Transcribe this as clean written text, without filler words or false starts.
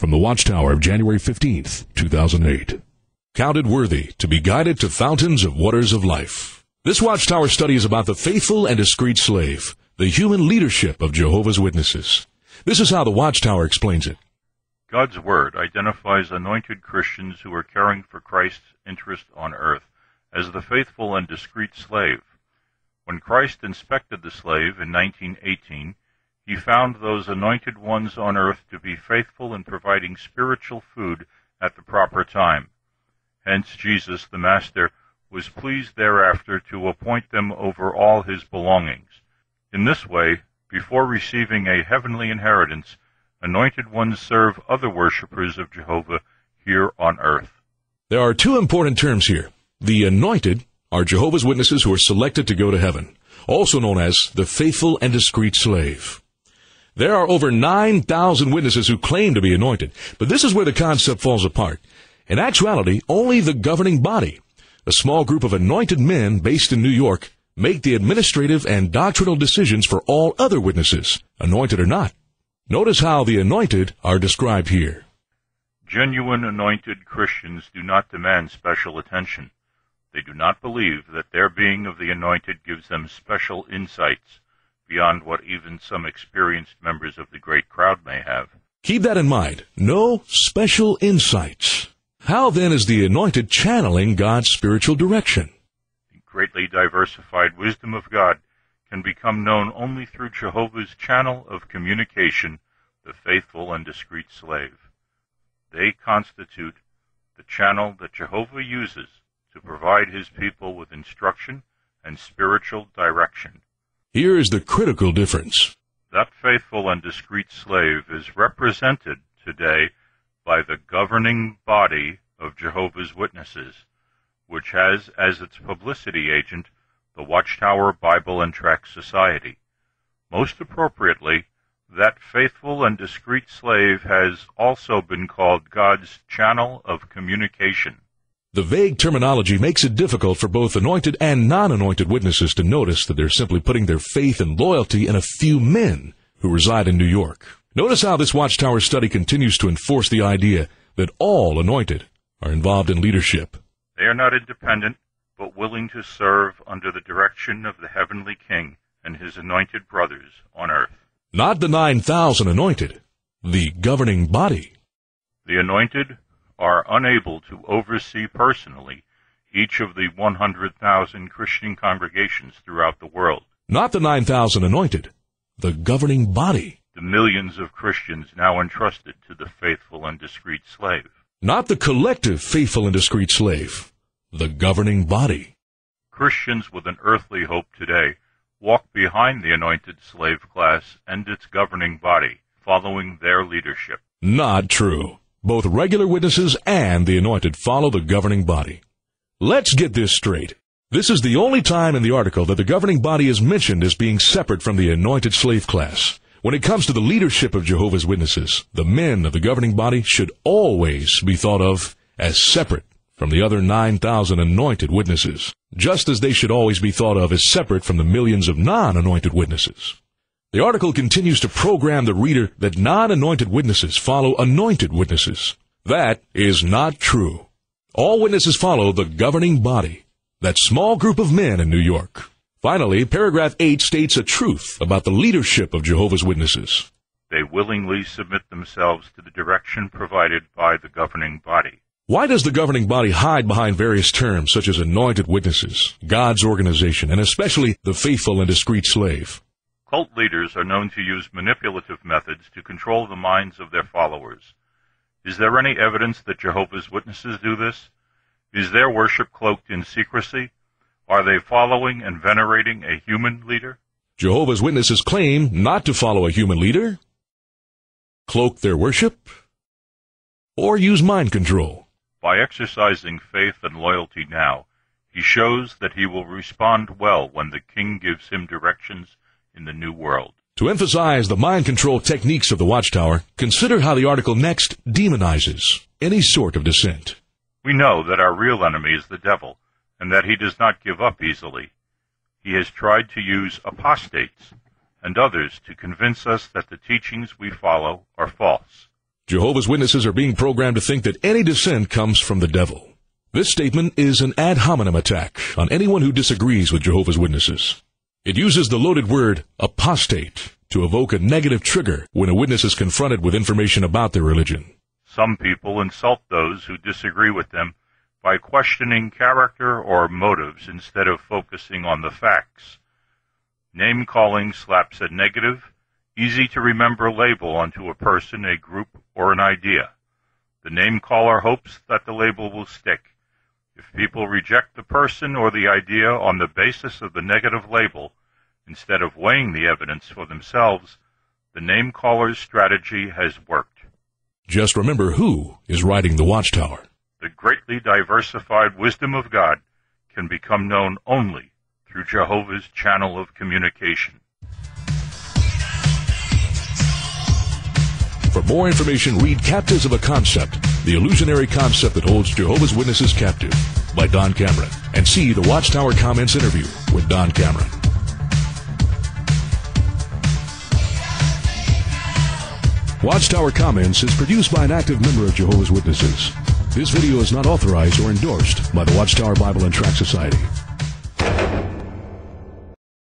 from the Watchtower of January 15th, 2008. Counted worthy to be guided to fountains of waters of life. This Watchtower study is about the faithful and discreet slave, the human leadership of Jehovah's Witnesses. This is how the Watchtower explains it. God's Word identifies anointed Christians who are caring for Christ's interest on earth as the faithful and discreet slave. When Christ inspected the slave in 1918, he found those anointed ones on earth to be faithful in providing spiritual food at the proper time. Hence Jesus, the Master, was pleased thereafter to appoint them over all his belongings. In this way, before receiving a heavenly inheritance, anointed ones serve other worshippers of Jehovah here on earth. There are two important terms here. The anointed are Jehovah's Witnesses who are selected to go to heaven, also known as the faithful and discreet slave. There are over 9,000 witnesses who claim to be anointed, but this is where the concept falls apart. In actuality, only the governing body, a small group of anointed men based in New York, make the administrative and doctrinal decisions for all other witnesses, anointed or not. Notice how the anointed are described here. Genuine anointed Christians do not demand special attention. They do not believe that their being of the anointed gives them special insights beyond what even some experienced members of the great crowd may have. Keep that in mind. No special insights. How then is the anointed channeling God's spiritual direction? The greatly diversified wisdom of God can become known only through Jehovah's channel of communication, the faithful and discreet slave. They constitute the channel that Jehovah uses to provide his people with instruction and spiritual direction. Here is the critical difference. That faithful and discreet slave is represented today by the governing body of Jehovah's Witnesses, which has as its publicity agent the Watchtower Bible and Tract Society. Most appropriately, that faithful and discreet slave has also been called God's channel of communication. The vague terminology makes it difficult for both anointed and non-anointed witnesses to notice that they're simply putting their faith and loyalty in a few men who reside in New York. Notice how this Watchtower study continues to enforce the idea that all anointed are involved in leadership. They are not independent, but willing to serve under the direction of the heavenly King and his anointed brothers on earth. Not the 9,000 anointed, the governing body. The anointed are unable to oversee personally each of the 100,000 Christian congregations throughout the world. Not the 9,000 anointed, the governing body. The millions of Christians now entrusted to the faithful and discreet slave. Not the collective faithful and discreet slave, the governing body. Christians with an earthly hope today walk behind the anointed slave class and its governing body, following their leadership. Not true. Both regular witnesses and the anointed follow the governing body. Let's get this straight. This is the only time in the article that the governing body is mentioned as being separate from the anointed slave class. When it comes to the leadership of Jehovah's Witnesses, the men of the governing body should always be thought of as separate from the other 9,000 anointed witnesses, just as they should always be thought of as separate from the millions of non-anointed witnesses. The article continues to program the reader that non-anointed witnesses follow anointed witnesses. That is not true. All witnesses follow the governing body, that small group of men in New York. Finally, paragraph 8 states a truth about the leadership of Jehovah's Witnesses. They willingly submit themselves to the direction provided by the governing body. Why does the governing body hide behind various terms such as anointed witnesses, God's organization, and especially the faithful and discreet slave? Cult leaders are known to use manipulative methods to control the minds of their followers. Is there any evidence that Jehovah's Witnesses do this? Is their worship cloaked in secrecy? Are they following and venerating a human leader? Jehovah's Witnesses claim not to follow a human leader, cloak their worship, or use mind control. By exercising faith and loyalty now, he shows that he will respond well when the king gives him directions in the new world. To emphasize the mind control techniques of the Watchtower, consider how the article next demonizes any sort of dissent. We know that our real enemy is the devil, and that he does not give up easily. He has tried to use apostates and others to convince us that the teachings we follow are false. Jehovah's Witnesses are being programmed to think that any dissent comes from the devil. This statement is an ad hominem attack on anyone who disagrees with Jehovah's Witnesses. It uses the loaded word apostate to evoke a negative trigger when a witness is confronted with information about their religion. Some people insult those who disagree with them by questioning character or motives instead of focusing on the facts. Name-calling slaps a negative, easy-to-remember label onto a person, a group, or an idea. The name-caller hopes that the label will stick. If people reject the person or the idea on the basis of the negative label, instead of weighing the evidence for themselves, the name-caller's strategy has worked. Just remember who is riding the Watchtower. The greatly diversified wisdom of God can become known only through Jehovah's channel of communication. For more information, read Captives of a Concept, the illusionary concept that holds Jehovah's Witnesses captive, by Don Cameron, and see the Watchtower Comments interview with Don Cameron. Watchtower Comments is produced by an active member of Jehovah's Witnesses. This video is not authorized or endorsed by the Watchtower Bible and Tract Society.